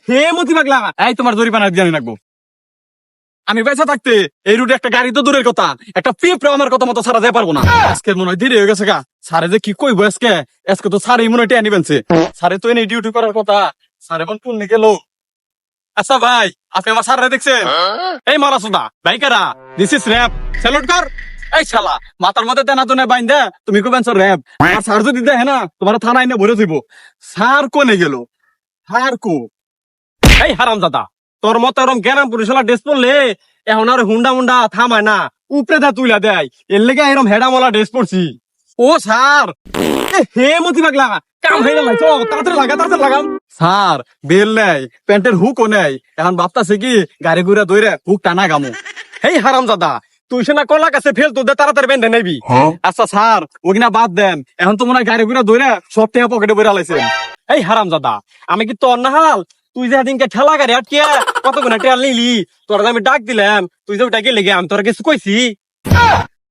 হে মতি পাগলা, এই তোমার জরিমানা জানি রাখবো। আমি বেঁচে থাকতে এই রুটে একটা গাড়ি তো দূরের কথা, একটা পিঁপড়ে আমার কথা মতো সারা যেতে পারবো না। আজকের মনে হয় দেরি হয়ে গেছে গা। স্যারে যে কি কইবো আজকে, আজকে তো স্যার মনে হয় টেনে বেনছে। স্যারে তো এনে ডিউটি করার কথা, স্যার এখন পুণ্যে গেল। আচ্ছা ভাই, আপনি আমার স্যাররা দেখছেন? এই মারাসুদা বাইকারা, দিস ইজ র‍্যাব, স্যালুট কর। এই শালা মাথার মধ্যে তেনা তো বাইন দে, তুমি কবেন স্যার র‍্যাব? আর স্যার যদি দেখে না, তোমার থানায় না ভরে দিব। স্যার কোনে গেল? স্যার কো? এই হারামজাদা, তোর মতো এরকম জ্ঞান পুলিশলা ড্রেস পরলে এখন আর হুন্ডা মুন্ডা থামায় না, উপরে দা তুইলা দেয়। এর লেগে এরকম হেডামলা ড্রেস পরছি। ও স্যার, হে মতি পাগলা, কাম হয়ে গেল, তাড়াতাড়ি লাগাম। স্যার বেল নেই, প্যান্টের হুকও নেই, এখন ভাবতাছে কি গাড়ি ঘুরে দইরে হুক টানা গামু। হেই হারামজাদা, তুই সে না কলা কাছে ফেল তোদের তাড়াতাড়ি বেঁধে নেবি। আচ্ছা স্যার, ওইনা বাদ দেন, এখন তো মনে হয় গাড়ি ঘুরে দইরে সব টাকা পকেটে বইরা লাইছেন। এই হারামজাদা, আমি কি তোর না হাল? তুই যে দিনকে ঠেলা গাড়ি আটকে কতগুলো টেল নিলি, তোর আমি ডাক দিলাম, তুই যে ওটা গেলে আমি তোর কিছু কইছি?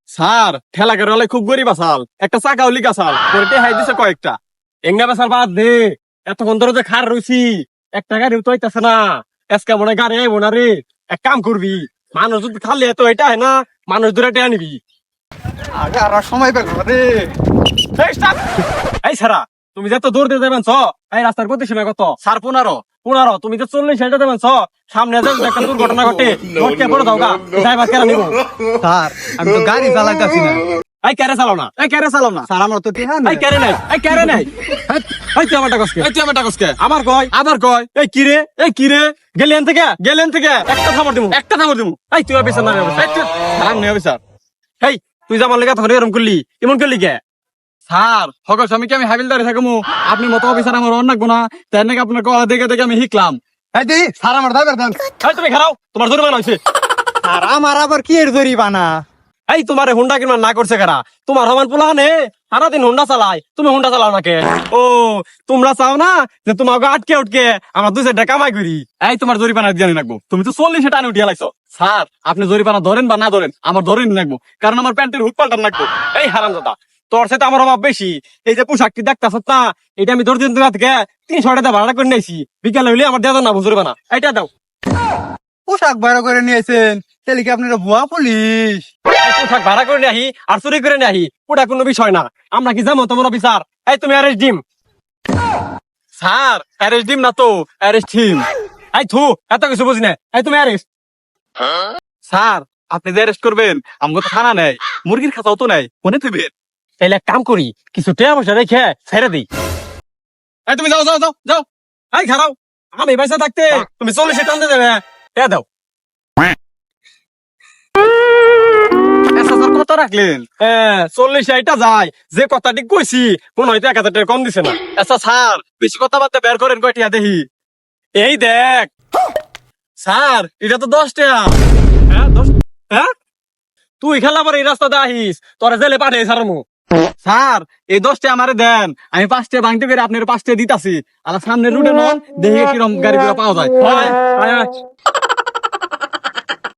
স্যার ঠেলা গাড়ি হলে খুব গরিব আসাল, একটা চাকাও লিক আসাল, পরে হাই দিছে কয়েকটা। এঙ্গা বেসাল বাদ দে, এতক্ষণ ধরে যে খার রইছি, একটা গাড়ি তো হইতাছে না। আজকে মনে হয় গাড়ি আইবো না রে। এক কাম করবি, মানুষ যদি খালি এত এটা হয় না, মানুষ দূরে টেয়া নিবি। আগে আর সময় পেল রে। এই stop! এই সারা, তুমি যে এত দৌড় দিয়ে দেবেন এই রাস্তার গতি সীমা কত? স্যার 15, তুমি যে 40 হেঁটে দেবেন সামনে যে একটা দুর্ঘটনা ঘটে, ঘটকে পড়ে দাও গা, ড্রাইভার কেন নিবো? স্যার আমি তো গাড়ি চালাইতেছি না। এই ক্যারে চালাও না, স্যার আমার তো টিহা এই ক্যারে নাই, এই তুই আমার টাকসকে, আমার কয়, এই কিরে, গেলেন থেকে, একটা থামর দিমু। এই তুই অফিসার না সামনে অফিসার। এই তুই যে আমার লেগে তখন এরকম করলি, এমন করলি কে? স্যার হক আমি কি আমি হাবিলদারে থাকবো? আপনি মতো অফিসার আমার অন্য রাখবো না, তাই নাকি আপনার কলা দেখে আমি শিখলাম। এই দি স্যার আমার ড্রাইভার দেন। এই তুমি খারাও, তোমার জরিমানা হয়েছে। স্যার আমার আবার কি এর জরিমানা? এই তোমার হুন্ডা কিনা না করছে কারা? তোমার সমান পোলাহানে সারাদিন হুন্ডা চালায়, তুমি হুন্ডা চালাও নাকে? ও তোমরা চাও না যে তোমাকে আটকে উঠকে আমরা 2-4 কামাই করি? এই তোমার জরিমানা জানি রাখবো, তুমি তো 40 টানে উঠিয়ে লাইছো। স্যার আপনি জরিমানা ধরেন বা না ধরেন, আমার ধরেন রাখবো, কারণ আমার প্যান্টের হুক পাল্টান রাখবো। এই হারামজাদা, তোর সাথে আমার অভাব বেশি। এই যে পোশাকটি দেখতেছ না, এটা আমি ধরে দিন থেকে 300 টাকা ভাড়া করে নিয়েছি। বিকালে হইলে আমার দেওয়া না জরিমানা, এইটা দাও। পোশাক ভাড়া করে নিয়েছেন, তাহলে কি আপনারা ভুয়া পুলিশ? পোশাক ভাড়া করে নিয়ে আহি আর চুরি করে নিয়ে আহি, ওটা কোনো বিষয় না। আমরা কি যাবো তোমার অফিসার? এই তুমি অ্যারেস্ট ডিম। স্যার অ্যারেস্ট ডিম না তো, অ্যারেস্ট হিম। এই থু, এত কিছু বুঝি না। এই তুমি অ্যারেস্ট। স্যার আপনি যে অ্যারেস্ট করবেন, আমাকে তো থানা নেই, মুরগির খাঁচাও তো নেই, মনে থইবেন। তাইলে এক কাম করি, কিছু টাকা পয়সা রেখে ছেড়ে দিই। এই তুমি যাও। এই খারাও, আমি পয়সা থাকতে তুমি 40 টানতে দেবে, টাকা দাও। কত রাখলেন? 40 এটা যায়, যে কথাটি কইছি মনে হয়তো 1000 টাকা কম দিছে না। আচ্ছা স্যার বেশি কথা বার্তা বের করেন কয়টিয়া দেখি। এই দেখ স্যার, এটা তো 10 টাকা। হ্যাঁ তুই খেলা পরে এই রাস্তাতে আহিস, তোরা জেলে পাঠিয়ে ছাড়মু। স্যার এই 10 টাকা আমারে দেন, আমি 5 টাকা ভাঙতে পেরে আপনার 5 টাকা দিতাছি। আর সামনের রুটে নন দেখি কিরম গাড়ি পাওয়া যায়।